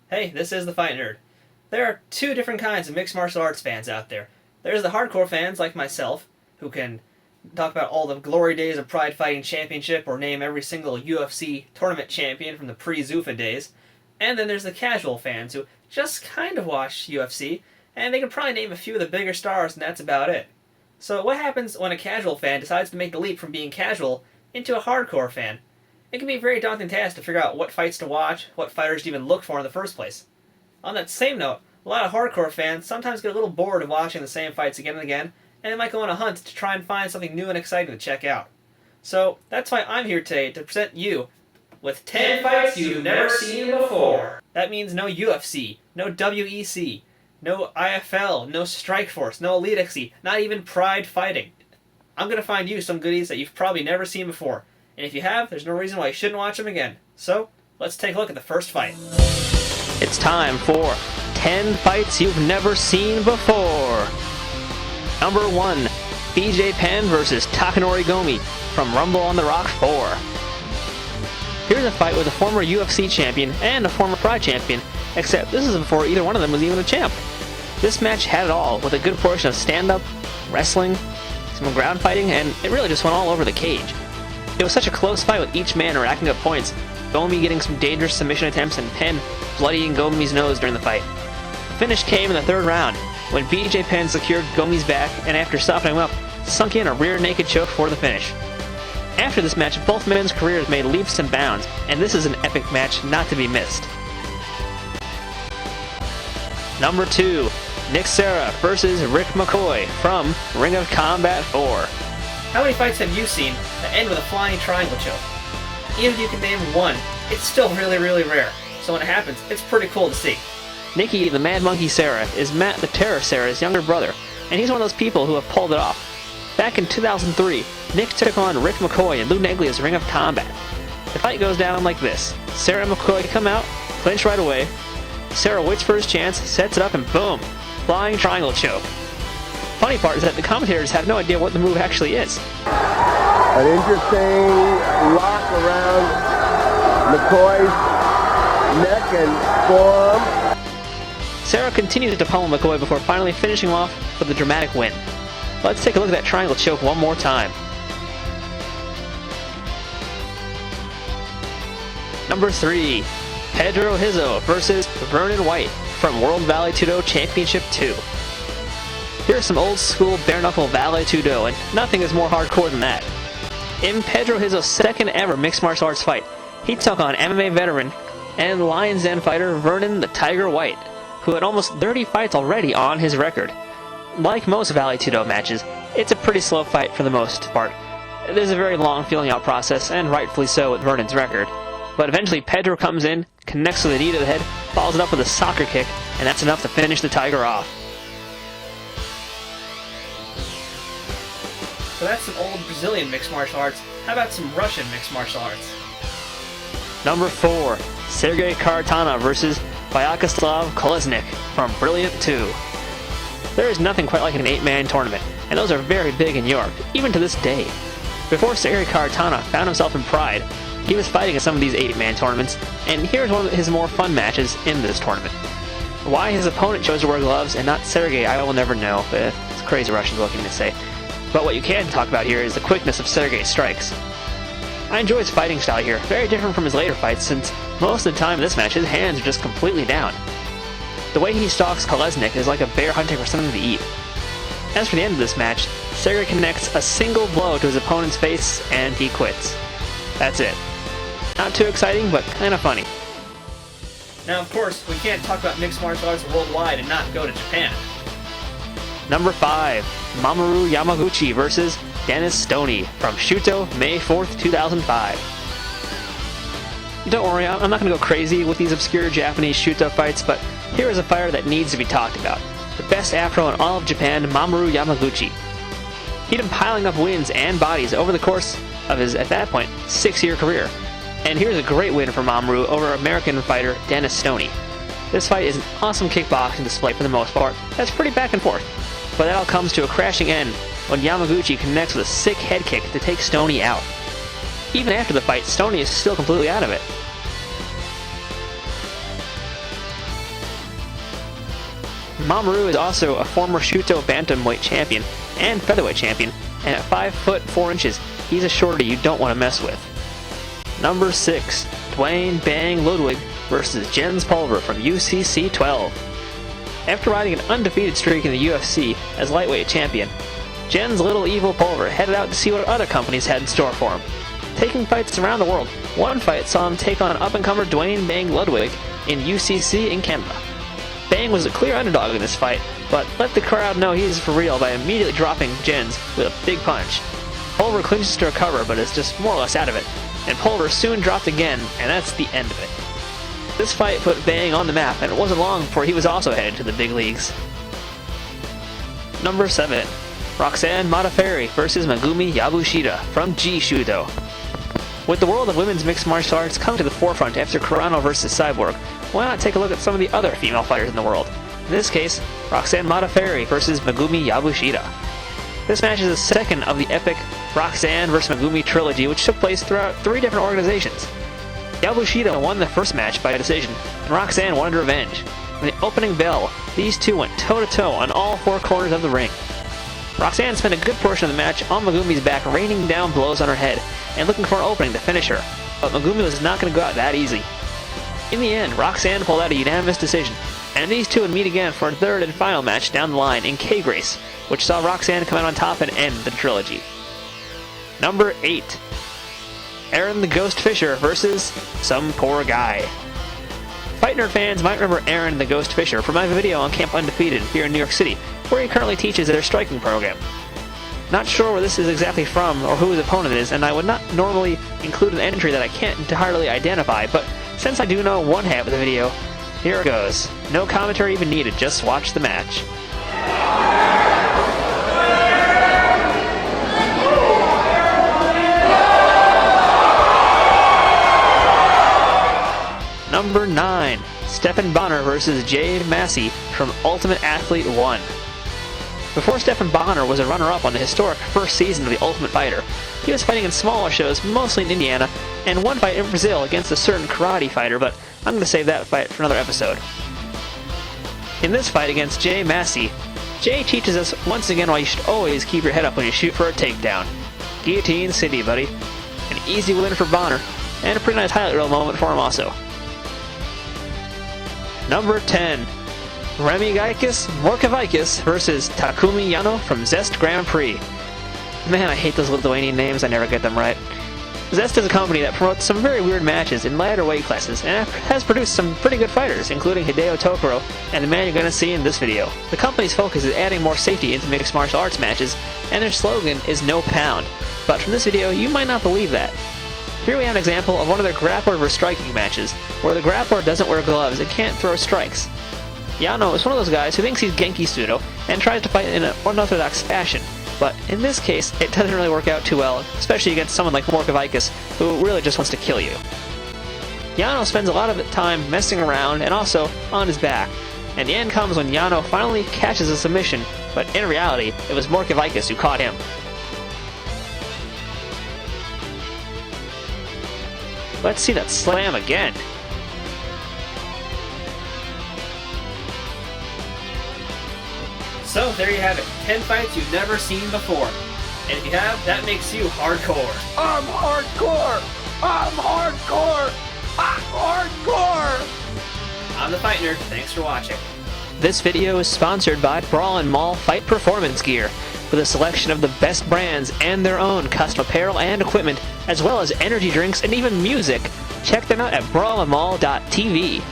Hey, this is the Fight Nerd. There are two different kinds of mixed martial arts fans out there. There's the hardcore fans like myself, who can talk about all the glory days of Pride Fighting Championship or name every single UFC tournament champion from the pre-Zuffa days. And then there's the casual fans who just kind of watch UFC, and they can probably name a few of the bigger stars, and that's about it. So what happens when a casual fan decides to make the leap from being casual into a hardcore fan? It can be a very daunting task to figure out what fights to watch, what fighters to even look for in the first place. On that same note, a lot of hardcore fans sometimes get a little bored of watching the same fights again and again, and they might go on a hunt to try and find something new and exciting to check out. So that's why I'm here today to present you with 10 fights you've never seen before. That means no UFC, no WEC, no IFL, no Strikeforce, no Elite XC, not even Pride Fighting. I'm going to find you some goodies that you've probably never seen before. And if you have, there's no reason why you shouldn't watch them again. So, let's take a look at the first fight. It's time for 10 fights you've never seen before. Number 1, BJ Penn versus Takanori Gomi from Rumble on the Rock 4. Here's a fight with a former UFC champion and a former Pride champion, except this is before either one of them was even a champ. This match had it all, with a good portion of stand-up, wrestling, some ground fighting, and it really just went all over the cage. It was such a close fight with each man racking up points, Gomi getting some dangerous submission attempts and Penn bloodying Gomi's nose during the fight. The finish came in the third round, when BJ Penn secured Gomi's back and after softening him up, sunk in a rear naked choke for the finish. After this match, both men's careers made leaps and bounds, and this is an epic match not to be missed. Number 2, Nick Sara versus Rick McCoy from Ring of Combat 4. How many fights have you seen that end with a flying triangle choke? Even if you can name one, it's still really, really rare. So when it happens, it's pretty cool to see. Nicky the Mad Monkey Sara is Matt the Terror Sara's younger brother, and he's one of those people who have pulled it off. Back in 2003, Nick took on Rick McCoy in Lou Neglia's Ring of Combat. The fight goes down like this. Sara and McCoy come out, clinch right away. Sara waits for his chance, sets it up, and boom! Flying triangle choke. Funny part is that the commentators have no idea what the move actually is. An interesting lock around McCoy's neck and forearm. Sara continues to pummel McCoy before finally finishing him off with a dramatic win. Let's take a look at that triangle choke one more time. Number 3, Pedro Hizzo versus Vernon White from World Vale Tudo Championship 2. Here's some old school bare knuckle Vale Tudo, and nothing is more hardcore than that. In Pedro Hizzo's second ever mixed martial arts fight, he took on MMA veteran and Lion's Den fighter Vernon the Tiger White, who had almost 30 fights already on his record. Like most Vale Tudo matches, it's a pretty slow fight for the most part. There's a very long feeling out process, and rightfully so with Vernon's record. But eventually Pedro comes in, connects with a knee to the head, follows it up with a soccer kick, and that's enough to finish the Tiger off. So that's some old Brazilian mixed martial arts. How about some Russian mixed martial arts? Number 4, Sergei Kharitonov versus Vyacheslav Kolesnik from Brilliant 2. There is nothing quite like an 8-man tournament, and those are very big in Europe, even to this day. Before Sergei Kharitonov found himself in Pride, he was fighting in some of these 8-man tournaments, and here's one of his more fun matches in this tournament. Why his opponent chose to wear gloves and not Sergei, I will never know. It's crazy Russian looking to say. But what you can talk about here is the quickness of Sergei's strikes. I enjoy his fighting style here, very different from his later fights, since most of the time in this match his hands are just completely down. The way he stalks Kolesnik is like a bear hunting for something to eat. As for the end of this match, Sergei connects a single blow to his opponent's face and he quits. That's it. Not too exciting, but kinda funny. Now, of course, we can't talk about mixed martial arts worldwide and not go to Japan. Number 5, Mamoru Yamaguchi versus Denis Stoney from Shuto, May 4th, 2005. Don't worry, I'm not going to go crazy with these obscure Japanese Shuto fights, but here is a fighter that needs to be talked about. The best afro in all of Japan, Mamoru Yamaguchi. He'd been piling up wins and bodies over the course of his, at that point, 6-year career. And here's a great win for Mamoru over American fighter Denis Stoney. This fight is an awesome kickboxing display for the most part, that's pretty back and forth. But that all comes to a crashing end when Yamaguchi connects with a sick head kick to take Stoney out. Even after the fight, Stoney is still completely out of it. Mamoru is also a former Shuto bantamweight champion and featherweight champion, and at 5 foot 4 inches, he's a shorty you don't want to mess with. Number 6, Dwayne Bang Ludwig versus Jens Pulver from UCC 12. After riding an undefeated streak in the UFC as lightweight champion, Jens Little Evil Pulver headed out to see what other companies had in store for him. Taking fights around the world, one fight saw him take on up-and-comer Dwayne Bang Ludwig in UCC in Canada. Bang was a clear underdog in this fight, but let the crowd know he's for real by immediately dropping Jens with a big punch. Pulver clinches to recover, but is just more or less out of it, and Pulver soon dropped again, and that's the end of it. This fight put Bang on the map, and it wasn't long before he was also headed to the big leagues. Number 7, Roxanne Modafferi versus Megumi Yamashita from G-Shudo. With the world of women's mixed martial arts coming to the forefront after Kharitonov versus Cyborg, why not take a look at some of the other female fighters in the world? In this case, Roxanne Modafferi versus Megumi Yamashita. This match is the second of the epic Roxanne vs. Megumi trilogy, which took place throughout 3 different organizations. Yamashita won the first match by decision, and Roxanne wanted revenge. In the opening bell, these two went toe-to-toe on all 4 corners of the ring. Roxanne spent a good portion of the match on Megumi's back, raining down blows on her head, and looking for an opening to finish her, but Megumi was not going to go out that easy. In the end, Roxanne pulled out a unanimous decision, and these two would meet again for a third and final match down the line in K-Grace, which saw Roxanne come out on top and end the trilogy. Number 8, Aaron the Ghost Fisher versus some poor guy. Fight Nerd fans might remember Aaron the Ghost Fisher from my video on Camp Undefeated here in New York City, where he currently teaches their striking program. Not sure where this is exactly from or who his opponent is, and I would not normally include an entry that I can't entirely identify, but since I do know one half of the video, here it goes. No commentary even needed, just watch the match. Number 9, Stephan Bonnar versus Jade Massey from Ultimate Athlete 1. Before Stephan Bonnar was a runner-up on the historic first season of The Ultimate Fighter, he was fighting in smaller shows, mostly in Indiana, and one fight in Brazil against a certain karate fighter, but I'm going to save that fight for another episode. In this fight against Jay Massey, Jay teaches us once again why you should always keep your head up when you shoot for a takedown. Guillotine City, buddy. An easy win for Bonnar, and a pretty nice highlight reel moment for him also. Number 10, Remigaitis Morkavikis versus Takumi Yano from Zest Grand Prix. Man, I hate those Lithuanian names, I never get them right. Zest is a company that promotes some very weird matches in lighter weight classes, and has produced some pretty good fighters, including Hideo Tokoro and the man you're going to see in this video. The company's focus is adding more safety into mixed martial arts matches, and their slogan is no pound. But from this video, you might not believe that. Here we have an example of one of their grappler versus striking matches, where the grappler doesn't wear gloves and can't throw strikes. Yano is one of those guys who thinks he's Genki Sudo and tries to fight in an unorthodox fashion, but in this case, it doesn't really work out too well, especially against someone like Morkavikis, who really just wants to kill you. Yano spends a lot of the time messing around and also on his back, and the end comes when Yano finally catches a submission, but in reality, it was Morkavikis who caught him. Let's see that slam again. So there you have it, 10 fights you've never seen before. And if you have, that makes you hardcore. I'm hardcore! I'm hardcore! I'm hardcore! I'm the Fight Nerd, thanks for watching. This video is sponsored by Brawl & Maul Fight Performance Gear, with a selection of the best brands and their own custom apparel and equipment, as well as energy drinks and even music. Check them out at brawlandmaul.tv.